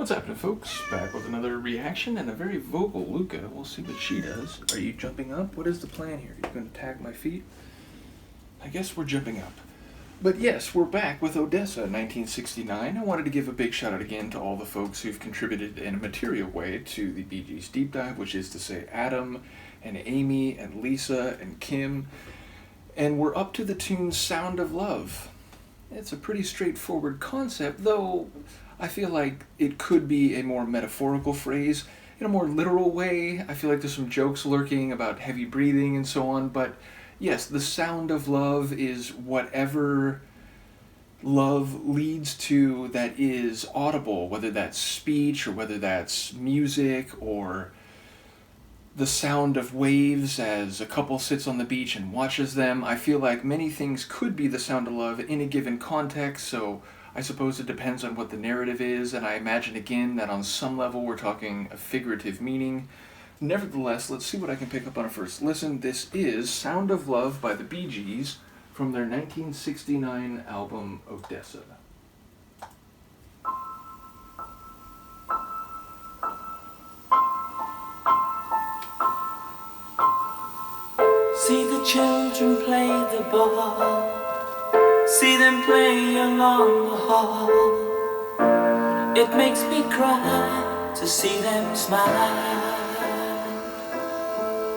What's happening, folks? Back with another reaction and a very vocal Luca. We'll see what she does. Are you jumping up? What is the plan here? You're going to tag my feet? I guess we're jumping up. But yes, we're back with Odessa, 1969. I wanted to give a big shout out again to all the folks who've contributed in a material way to the Bee Gees Deep Dive, which is to say Adam and Amy and Lisa and Kim. And we're up to the tune Sound of Love. It's a pretty straightforward concept, though I feel like it could be a more metaphorical phrase. In a more literal way, I feel like there's some jokes lurking about heavy breathing and so on, but yes, the sound of love is whatever love leads to that is audible, whether that's speech or whether that's music or the sound of waves as a couple sits on the beach and watches them. I feel like many things could be the sound of love in a given context, so I suppose it depends on what the narrative is, and I imagine again that on some level we're talking a figurative meaning. Nevertheless, let's see what I can pick up on a first listen. This is Sound of Love by the Bee Gees from their 1969 album Odessa. See the children play the ball, see them play along the hall. It makes me cry to see them smile.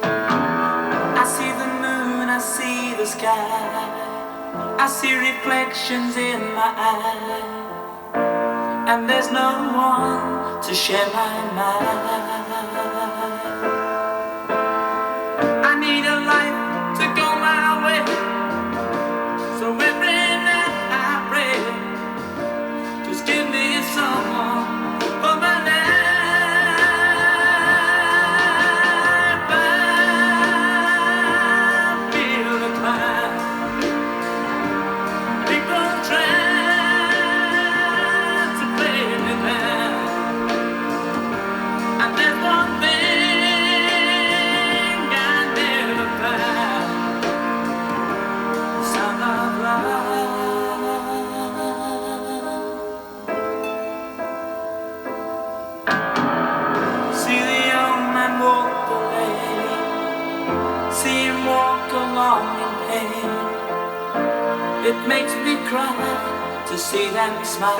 I see the moon, I see the sky, I see reflections in my eye, and there's no one to share my mind. I need a life to go my way, so every night I pray, just give me someone for my life. I feel the climb, people try to play me down, and there's one thing along in pain. It makes me cry to see them smile.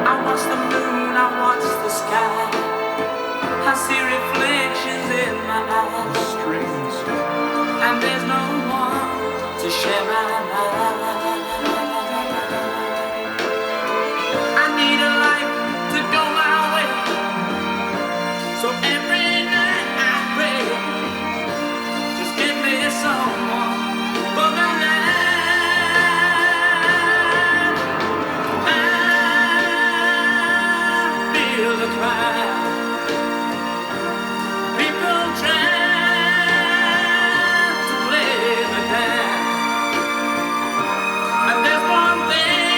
I watch the moon, I watch the sky, I see reflections in my eyes, Strings. and there's no one to share my mind. I need a life to go my way, so every night I pray, just give me someone for my life. I feel the climb, people try to play me down, and there's one thing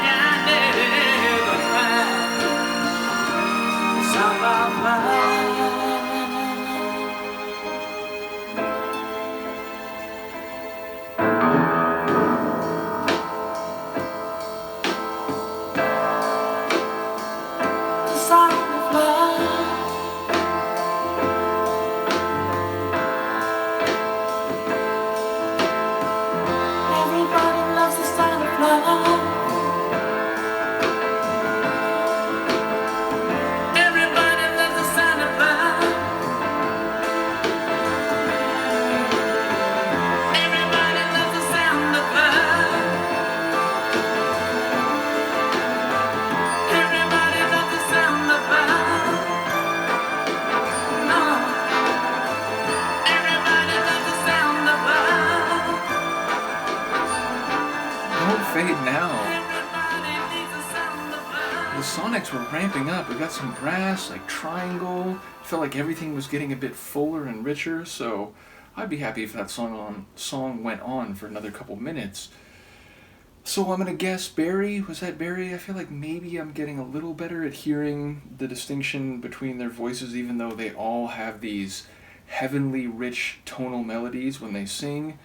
I never find: sound of love. The sound of love. Everybody loves the sound of love. Everybody loves the sound of love. Everybody loves the sound of love. Everybody loves the sound of love. Everybody loves the sound of love. Don't fade now. Everybody needs the sound of love. The sonics were ramping up. We got some brass, like triangle. Felt like everything was getting a bit fuller and richer, so I'd be happy if that song went on for another couple minutes. So I'm gonna guess Barry. Was that Barry? I feel like maybe I'm getting a little better at hearing the distinction between their voices, even though they all have these heavenly rich tonal melodies when they sing.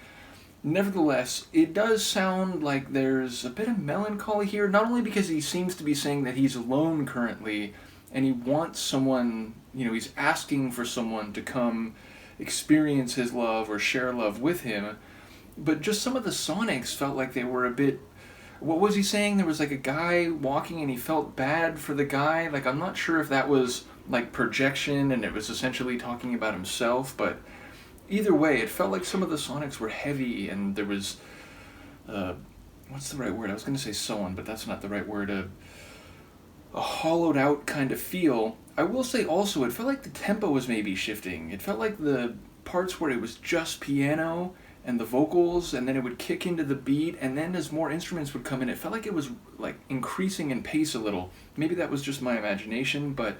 Nevertheless, it does sound like there's a bit of melancholy here, not only because he seems to be saying that he's alone currently and he wants someone, he's asking for someone to come experience his love or share love with him, but just some of the sonics felt like they were a bit. What was he saying? There was like a guy walking and he felt bad for the guy. Like, I'm not sure if that was like projection and it was essentially talking about himself, but either way, it felt like some of the sonics were heavy and there was, what's the right word? I was going to say sown, but that's not the right word. A hollowed out kind of feel. I will say also, it felt like the tempo was maybe shifting. It felt like the parts where it was just piano and the vocals, and then it would kick into the beat, and then as more instruments would come in, it felt like it was like increasing in pace a little. Maybe that was just my imagination, but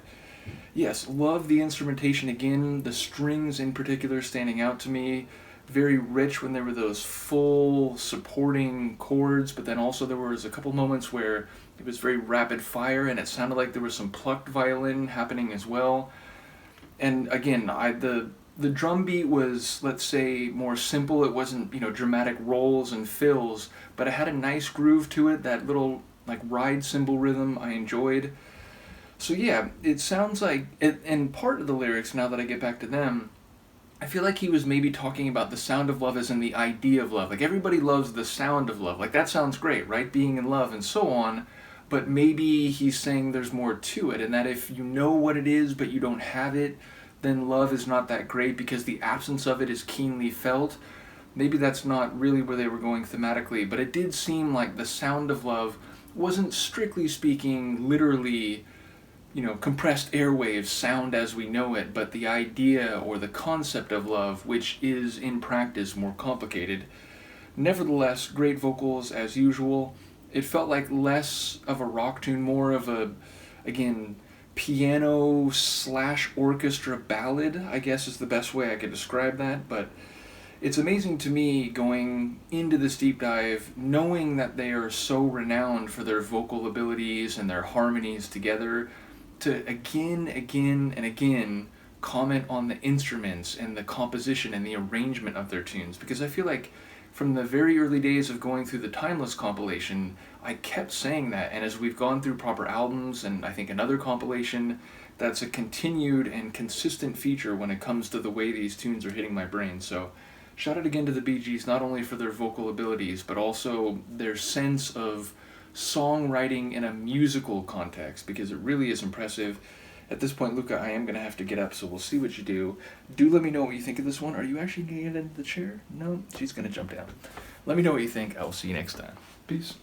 yes, love the instrumentation again, the strings in particular standing out to me. Very rich when there were those full supporting chords, but then also there was a couple moments where it was very rapid fire and it sounded like there was some plucked violin happening as well. And again, the drum beat was, let's say, more simple. It wasn't, dramatic rolls and fills, but it had a nice groove to it, that little like ride cymbal rhythm I enjoyed. So yeah, it sounds like, and part of the lyrics, now that I get back to them, I feel like he was maybe talking about the sound of love as in the idea of love. Like, everybody loves the sound of love. Like, that sounds great, right? Being in love and so on. But maybe he's saying there's more to it, and that if you know what it is but you don't have it, then love is not that great because the absence of it is keenly felt. Maybe that's not really where they were going thematically, but it did seem like the sound of love wasn't, strictly speaking, literally, compressed airwaves, sound as we know it, but the idea or the concept of love, which is in practice more complicated. Nevertheless, great vocals as usual. It felt like less of a rock tune, more of a, again, piano/orchestra ballad, I guess is the best way I could describe that, but it's amazing to me going into this deep dive, knowing that they are so renowned for their vocal abilities and their harmonies together, to again and again comment on the instruments and the composition and the arrangement of their tunes, because I feel like from the very early days of going through the Timeless compilation, I kept saying that, and as we've gone through proper albums and I think another compilation, that's a continued and consistent feature when it comes to the way these tunes are hitting my brain. So shout out again to the Bee Gees, not only for their vocal abilities, but also their sense of songwriting in a musical context, because it really is impressive. At this point, Luca, I am going to have to get up, so we'll see what you do. Do let me know what you think of this one. Are you actually going to get into the chair? No? She's going to jump down. Let me know what you think. I will see you next time. Peace.